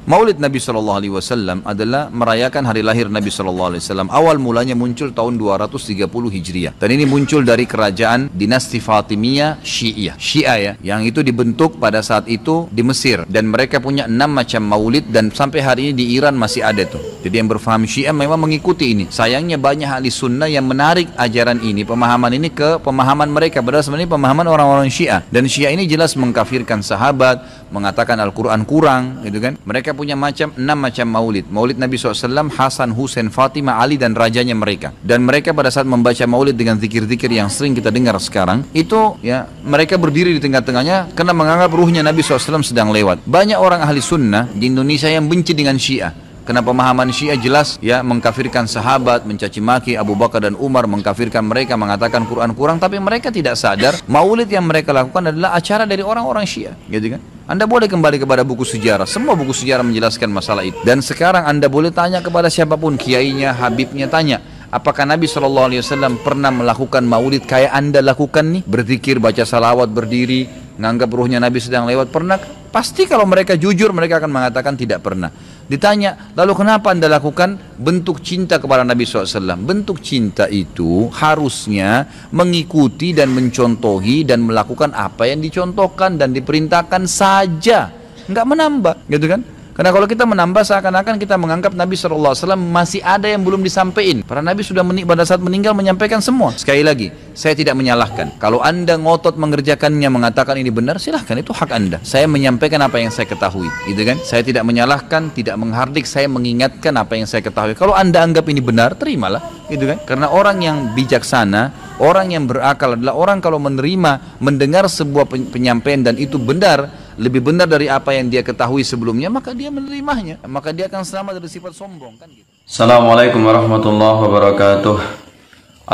Maulid Nabi SAW adalah merayakan hari lahir Nabi SAW. Awal mulanya muncul tahun 230 Hijriah. Dan ini muncul dari kerajaan dinasti Fatimiyah Syiah. Syiah ya, yang itu dibentuk pada saat itu di Mesir. Dan mereka punya 6 macam maulid dan sampai hari ini di Iran masih ada tuh. Jadi yang berfaham Syiah memang mengikuti ini. Sayangnya banyak ahli sunnah yang menarik ajaran ini, pemahaman ini ke pemahaman mereka. Padahal sebenarnya pemahaman orang-orang Syiah. Dan Syiah ini jelas mengkafirkan sahabat, mengatakan Al-Quran kurang, gitu kan. Mereka punya 6 macam maulid. Maulid Nabi SAW, Hasan, Husain, Fatimah, Ali dan rajanya mereka. Dan mereka pada saat membaca maulid dengan zikir-zikir yang sering kita dengar sekarang, itu ya mereka berdiri di tengah-tengahnya karena menganggap ruhnya Nabi SAW sedang lewat. Banyak orang ahli sunnah di Indonesia yang benci dengan Syiah. Karena pemahaman Syiah jelas ya mengkafirkan sahabat, mencaci maki Abu Bakar dan Umar, mengkafirkan mereka, mengatakan Quran kurang, tapi mereka tidak sadar maulid yang mereka lakukan adalah acara dari orang-orang Syiah, gitu kan? Anda boleh kembali kepada buku sejarah, semua buku sejarah menjelaskan masalah itu. Dan sekarang Anda boleh tanya kepada siapapun, kiainya, habibnya, tanya, apakah Nabi SAW pernah melakukan maulid kayak Anda lakukan nih? Berzikir, baca salawat, berdiri, nganggap ruhnya Nabi sedang lewat, pernah? Pasti kalau mereka jujur, mereka akan mengatakan tidak pernah. Ditanya, lalu kenapa Anda lakukan? Bentuk cinta kepada Nabi SAW. Bentuk cinta itu harusnya mengikuti dan mencontohi dan melakukan apa yang dicontohkan dan diperintahkan saja, nggak menambah, gitu kan? Karena kalau kita menambah seakan-akan kita menganggap Nabi SAW masih ada yang belum disampaikan. Para Nabi sudah pada saat meninggal menyampaikan semua. Sekali lagi, saya tidak menyalahkan. Kalau Anda ngotot mengerjakannya, mengatakan ini benar, silahkan, itu hak Anda. Saya menyampaikan apa yang saya ketahui, gitu kan? Saya tidak menyalahkan, tidak menghardik, saya mengingatkan apa yang saya ketahui. Kalau Anda anggap ini benar, terimalah, gitu kan? Karena orang yang bijaksana, orang yang berakal adalah orang kalau menerima, mendengar sebuah penyampaian dan itu benar, lebih benar dari apa yang dia ketahui sebelumnya, maka dia menerimanya, maka dia akan selamat dari sifat sombong, kan gitu. Assalamualaikum warahmatullahi wabarakatuh.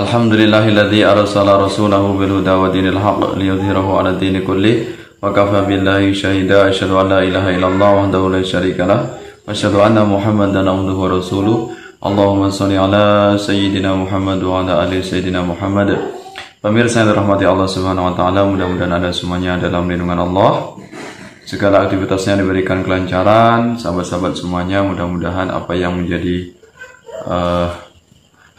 Alhamdulillahilladzi arsala rasulahu bil huda wa dinil haqq liyudhhirahu 'ala dini kullih wa kafa billahi syahida. Asyhadu an la ilaha illallah wahdahu la syarikalah wa asyhadu anna Muhammadan abduhu wa rasuluh. Allahumma shalli ala sayyidina Muhammad wa ala ali sayyidina Muhammad. Pemirsa yang dirahmati Allah Subhanahu wa taala, mudah-mudahan Anda semuanya dalam lindungan Allah. Segala aktivitasnya diberikan kelancaran, sahabat-sahabat semuanya, mudah-mudahan apa yang menjadi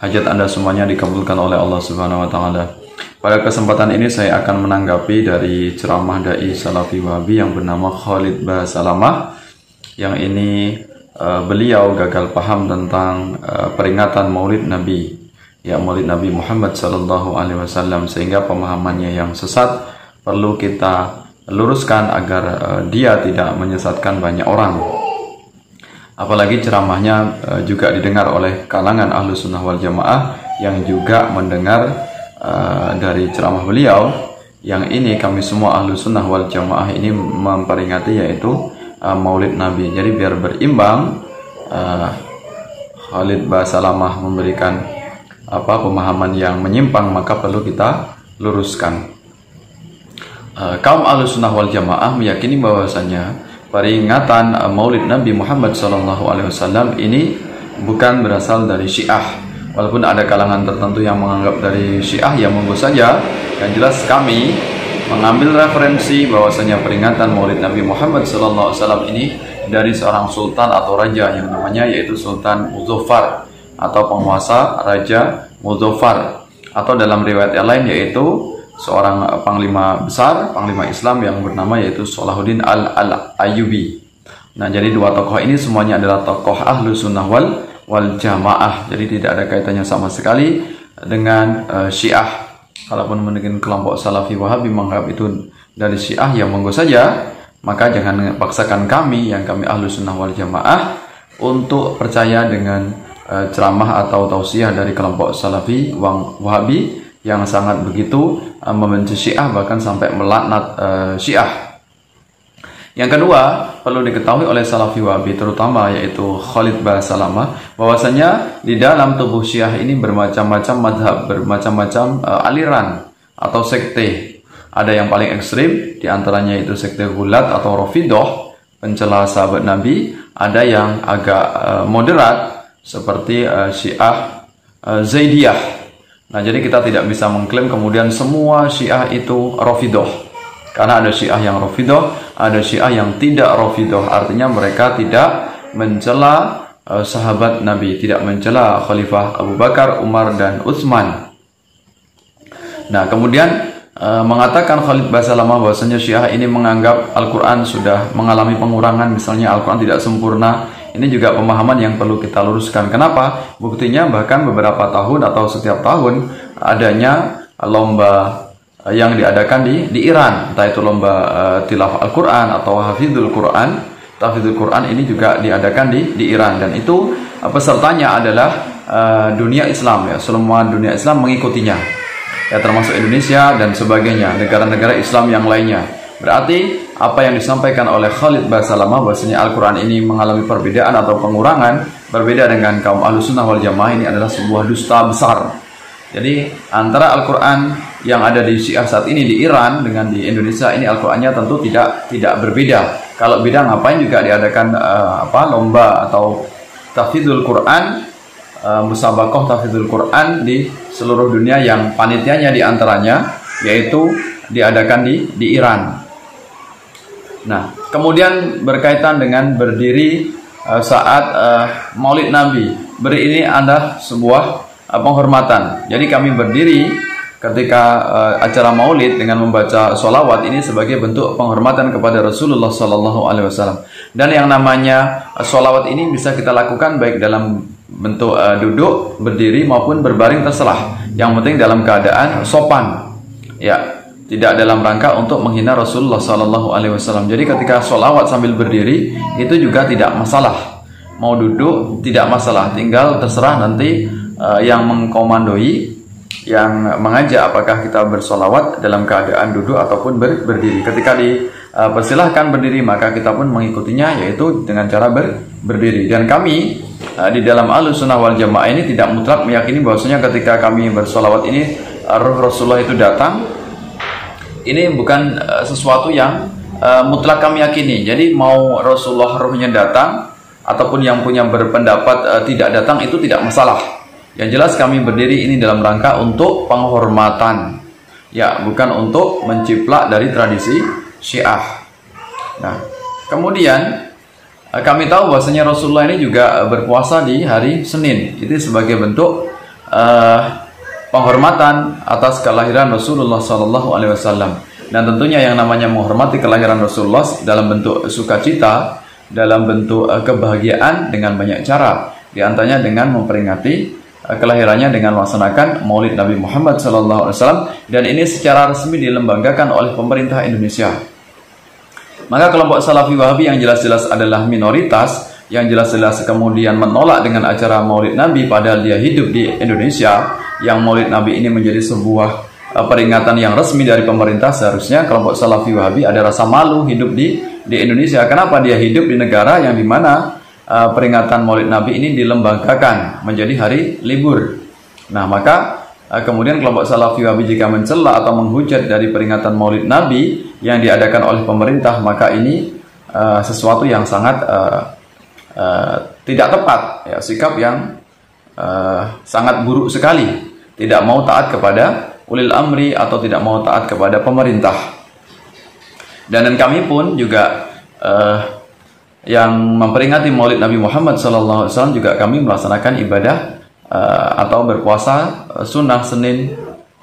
hajat Anda semuanya dikabulkan oleh Allah Subhanahu wa taala. Pada kesempatan ini saya akan menanggapi dari ceramah dai Salafi Wahabi yang bernama Khalid Basalamah, yang ini beliau gagal paham tentang peringatan Maulid Nabi, ya Maulid Nabi Muhammad SAW, sehingga pemahamannya yang sesat perlu kita luruskan agar dia tidak menyesatkan banyak orang. Apalagi ceramahnya juga didengar oleh kalangan Ahlus Sunnah wal Jamaah yang juga mendengar dari ceramah beliau. Yang ini kami semua Ahlus Sunnah wal Jamaah ini memperingati, yaitu Maulid Nabi. Jadi biar berimbang, Khalid Basalamah memberikan pemahaman yang menyimpang, maka perlu kita luruskan. Kaum Ahlussunnah wal Jamaah meyakini bahwasanya peringatan Maulid Nabi Muhammad SAW ini bukan berasal dari Syiah. Walaupun ada kalangan tertentu yang menganggap dari Syiah, ya monggo saja. Yang jelas kami mengambil referensi bahwasanya peringatan Maulid Nabi Muhammad SAW ini dari seorang sultan atau raja yang namanya yaitu Sultan Muzaffar, atau penguasa Raja Muzaffar, atau dalam riwayat yang lain yaitu seorang panglima besar, panglima Islam yang bernama yaitu Salahuddin Al-Ayyubi. Nah, jadi dua tokoh ini semuanya adalah tokoh Ahlus Sunnah wal Jamaah. Jadi tidak ada kaitannya sama sekali dengan Syiah. Kalaupun mungkin kelompok Salafi Wahabi menganggap itu dari Syiah, ya monggo saja. Maka jangan paksakan kami yang kami Ahlus Sunnah wal Jamaah untuk percaya dengan ceramah atau tausiah dari kelompok Salafi Wahabi yang sangat begitu membenci Syiah, bahkan sampai melaknat Syiah. Yang kedua, perlu diketahui oleh Salafi Wahabi terutama yaitu Khalid Basalamah, bahwasanya di dalam tubuh Syiah ini bermacam-macam madhab, bermacam-macam aliran atau sekte. Ada yang paling ekstrim, diantaranya itu sekte Ghulat atau Rafidah, pencela sahabat Nabi. Ada yang agak moderat seperti Syiah Zaidiyah. Nah, jadi kita tidak bisa mengklaim kemudian semua Syiah itu Rafidah. Karena ada Syiah yang Rafidah, ada Syiah yang tidak Rafidhah, artinya mereka tidak mencela sahabat Nabi, tidak mencela Khalifah Abu Bakar, Umar, dan Utsman. Nah, kemudian mengatakan Khalid Basalamah bahwasanya Syiah ini menganggap Al-Quran sudah mengalami pengurangan, misalnya Al-Quran tidak sempurna. Ini juga pemahaman yang perlu kita luruskan. Kenapa? Buktinya bahkan beberapa tahun atau setiap tahun adanya lomba yang diadakan di Iran, entah itu lomba tilawah Al-Quran atau hafidhul Quran. Hafidhul Quran ini juga diadakan di Iran, dan itu pesertanya adalah dunia Islam, ya, semua dunia Islam mengikutinya, ya, termasuk Indonesia dan sebagainya, negara-negara Islam yang lainnya. Berarti apa yang disampaikan oleh Khalid Basalamah bahwasanya Al-Quran ini mengalami perbedaan atau pengurangan, berbeda dengan kaum Ahlussunnah wal Jamaah, ini adalah sebuah dusta besar. Jadi antara Al-Quran yang ada di Syiah saat ini di Iran dengan di Indonesia ini, Al-Qurannya tentu tidak berbeda. Kalau beda, ngapain juga diadakan lomba atau tahfidzul Quran, musabaqah tahfidzul Quran di seluruh dunia yang panitianya diantaranya yaitu diadakan di Iran. Nah, kemudian berkaitan dengan berdiri saat Maulid Nabi, ini adalah sebuah penghormatan. Jadi kami berdiri ketika acara Maulid dengan membaca sholawat ini sebagai bentuk penghormatan kepada Rasulullah SAW. Dan yang namanya sholawat ini bisa kita lakukan baik dalam bentuk duduk, berdiri maupun berbaring, terserah. Yang penting dalam keadaan sopan, ya, tidak dalam rangka untuk menghina Rasulullah SAW. Jadi ketika sholawat sambil berdiri itu juga tidak masalah. Mau duduk tidak masalah, tinggal terserah nanti yang mengkomandoi, yang mengajak apakah kita bersolawat dalam keadaan duduk ataupun berdiri. Ketika dipersilahkan berdiri, maka kita pun mengikutinya, yaitu dengan cara berdiri. Dan kami di dalam Ahlussunnah wal Jamaah ini tidak mutlak meyakini bahwasanya ketika kami bersolawat ini roh Rasulullah itu datang. Ini bukan sesuatu yang mutlak kami yakini. Jadi mau Rasulullah rohnya datang ataupun yang punya berpendapat tidak datang, itu tidak masalah. Yang jelas kami berdiri ini dalam rangka untuk penghormatan, ya, bukan untuk menciplak dari tradisi Syiah. Nah, kemudian kami tahu bahwasanya Rasulullah ini juga berpuasa di hari Senin. Itu sebagai bentuk penghormatan atas kelahiran Rasulullah SAW. Dan tentunya yang namanya menghormati kelahiran Rasulullah dalam bentuk sukacita, dalam bentuk kebahagiaan dengan banyak cara. Di antaranya dengan memperingati kelahirannya dengan melaksanakan Maulid Nabi Muhammad SAW, dan ini secara resmi dilembagakan oleh pemerintah Indonesia. Maka kelompok Salafi Wahabi yang jelas-jelas adalah minoritas, yang jelas-jelas kemudian menolak dengan acara Maulid Nabi padahal dia hidup di Indonesia, yang Maulid Nabi ini menjadi sebuah peringatan yang resmi dari pemerintah. Seharusnya kelompok Salafi Wahabi ada rasa malu hidup di Indonesia. Kenapa dia hidup di negara yang dimana peringatan Maulid Nabi ini dilembagakan menjadi hari libur? Nah, maka kemudian kelompok Salafi Wahabi jika mencela atau menghujat dari peringatan Maulid Nabi yang diadakan oleh pemerintah, maka ini sesuatu yang sangat tidak tepat, ya, sikap yang sangat buruk sekali, tidak mau taat kepada ulil amri atau tidak mau taat kepada pemerintah. Dan kami pun juga yang memperingati Maulid Nabi Muhammad SAW juga kami melaksanakan ibadah atau berpuasa sunnah Senin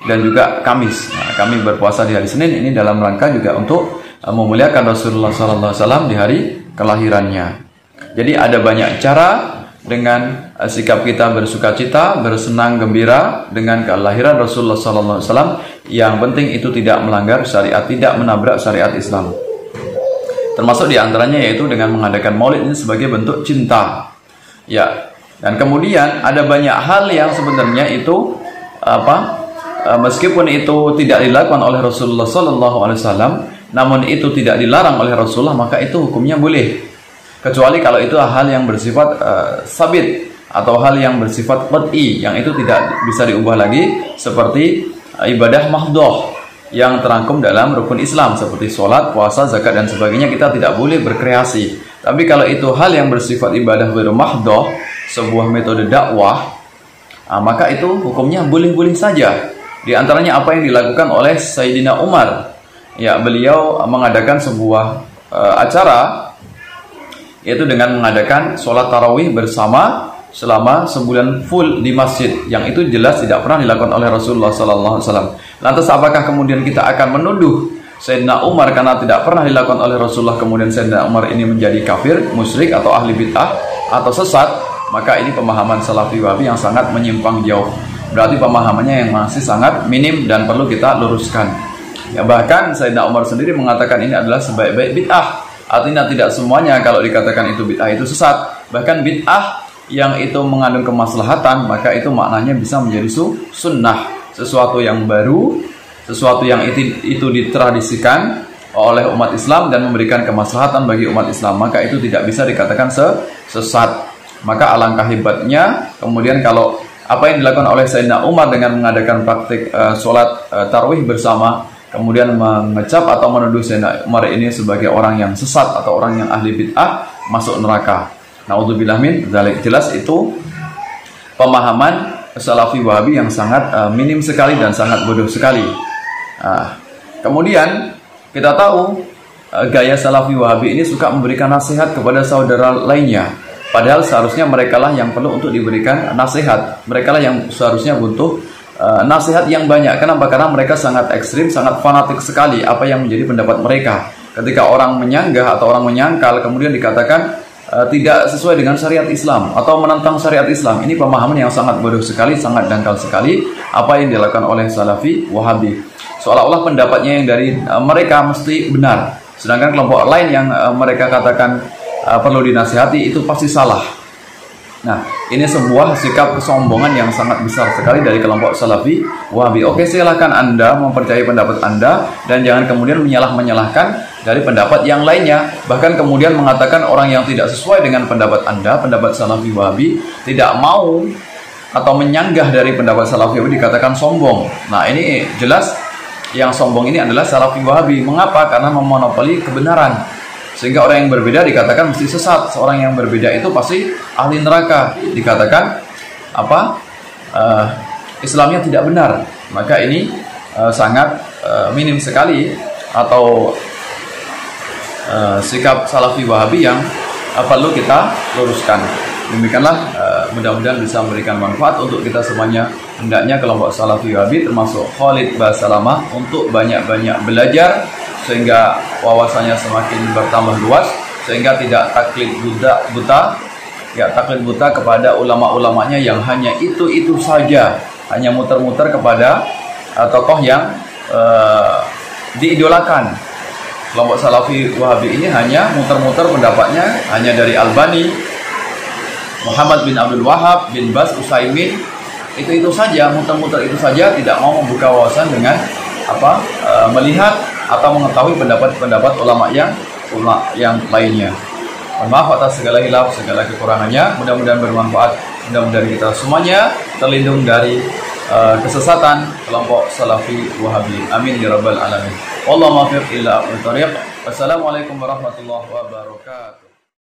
dan juga Kamis. Nah, kami berpuasa di hari Senin ini dalam rangka juga untuk memuliakan Rasulullah SAW di hari kelahirannya. Jadi ada banyak cara dengan sikap kita bersukacita, bersenang gembira dengan kelahiran Rasulullah SAW. Yang penting itu tidak melanggar syariat, tidak menabrak syariat Islam. Termasuk diantaranya yaitu dengan mengadakan Maulid ini sebagai bentuk cinta, ya. Dan kemudian ada banyak hal yang sebenarnya itu meskipun itu tidak dilakukan oleh Rasulullah SAW, namun itu tidak dilarang oleh Rasulullah, maka itu hukumnya boleh. Kecuali kalau itu hal yang bersifat sabit atau hal yang bersifat qat'i, yang itu tidak bisa diubah lagi, seperti ibadah mahdhah yang terangkum dalam rukun Islam seperti sholat, puasa, zakat dan sebagainya. Kita tidak boleh berkreasi. Tapi kalau itu hal yang bersifat ibadah ghairu mahdhah, sebuah metode dakwah, maka itu hukumnya boleh-boleh saja. Di antaranya apa yang dilakukan oleh Sayyidina Umar, ya, beliau mengadakan sebuah acara, yaitu dengan mengadakan sholat tarawih bersama selama sebulan full di masjid, yang itu jelas tidak pernah dilakukan oleh Rasulullah SAW. Lantas apakah kemudian kita akan menuduh Sayyidina Umar karena tidak pernah dilakukan oleh Rasulullah, kemudian Sayyidina Umar ini menjadi kafir, musyrik atau ahli bid'ah atau sesat? Maka ini pemahaman Salafi Wahabi yang sangat menyimpang jauh. Berarti pemahamannya yang masih sangat minim dan perlu kita luruskan. Ya, bahkan Sayyidina Umar sendiri mengatakan ini adalah sebaik-baik bid'ah. Artinya tidak semuanya kalau dikatakan itu bid'ah itu sesat. Bahkan bid'ah yang itu mengandung kemaslahatan, maka itu maknanya bisa menjadi sunnah, sesuatu yang baru, sesuatu yang itu ditradisikan oleh umat Islam dan memberikan kemaslahatan bagi umat Islam, maka itu tidak bisa dikatakan sesat. Maka alangkah hebatnya kemudian kalau apa yang dilakukan oleh Sayyidina Umar dengan mengadakan praktik sholat tarawih bersama, kemudian mengecap atau menuduh Sayyidina Umar ini sebagai orang yang sesat atau orang yang ahli bid'ah, masuk neraka. Naudzubillah min dzalik. Jelas itu pemahaman Salafi Wahabi yang sangat minim sekali dan sangat bodoh sekali. Kemudian kita tahu gaya Salafi Wahabi ini suka memberikan nasihat kepada saudara lainnya. Padahal seharusnya mereka lah yang perlu untuk diberikan nasihat. Mereka lah yang seharusnya butuh nasihat yang banyak. Kenapa? Karena mereka sangat ekstrim, sangat fanatik sekali apa yang menjadi pendapat mereka. Ketika orang menyanggah atau orang menyangkal kemudian dikatakan tidak sesuai dengan syariat Islam atau menentang syariat Islam, ini pemahaman yang sangat bodoh sekali, sangat dangkal sekali apa yang dilakukan oleh Salafi Wahabi. Seolah-olah pendapatnya yang dari mereka mesti benar, sedangkan kelompok lain yang mereka katakan perlu dinasihati itu pasti salah. Nah, ini sebuah sikap kesombongan yang sangat besar sekali dari kelompok Salafi Wahabi. Oke, silakan Anda mempercayai pendapat Anda dan jangan kemudian menyalahkan dari pendapat yang lainnya. Bahkan kemudian mengatakan orang yang tidak sesuai dengan pendapat Anda, pendapat Salafi Wahabi, tidak mau atau menyanggah dari pendapat Salafi Wahabi dikatakan sombong. Nah, ini jelas yang sombong ini adalah Salafi Wahabi. Mengapa? Karena memonopoli kebenaran. Sehingga orang yang berbeda dikatakan mesti sesat. Seorang yang berbeda itu pasti ahli neraka. Dikatakan Islamnya tidak benar. Maka ini sangat minim sekali atau sikap Salafi Wahabi yang perlu kita luruskan. Demikianlah, mudah-mudahan bisa memberikan manfaat untuk kita semuanya. Hendaknya kelompok Salafi Wahabi termasuk Khalid Basalamah untuk banyak-banyak belajar sehingga wawasannya semakin bertambah luas, sehingga tidak taklid buta kepada ulama-ulamanya yang hanya itu saja, hanya muter-muter kepada tokoh yang diidolakan. Kelompok Salafi Wahabi ini hanya muter-muter pendapatnya hanya dari Albani, Muhammad bin Abdul Wahab, bin Bas, Utsaimin, itu saja, muter-muter itu saja, tidak mau membuka wawasan dengan melihat atau mengetahui pendapat ulama yang lainnya. Mohon maaf atas segala hilaf, segala kekurangannya. Mudah-mudahan bermanfaat. Mudah-mudahan kita semuanya terlindung dari kesesatan kelompok Salafi Wahabi. Amin ya rabbal alamin. Wallahu muwaffiq ila aqwamit thoriq. Wassalamualaikum warahmatullahi wabarakatuh.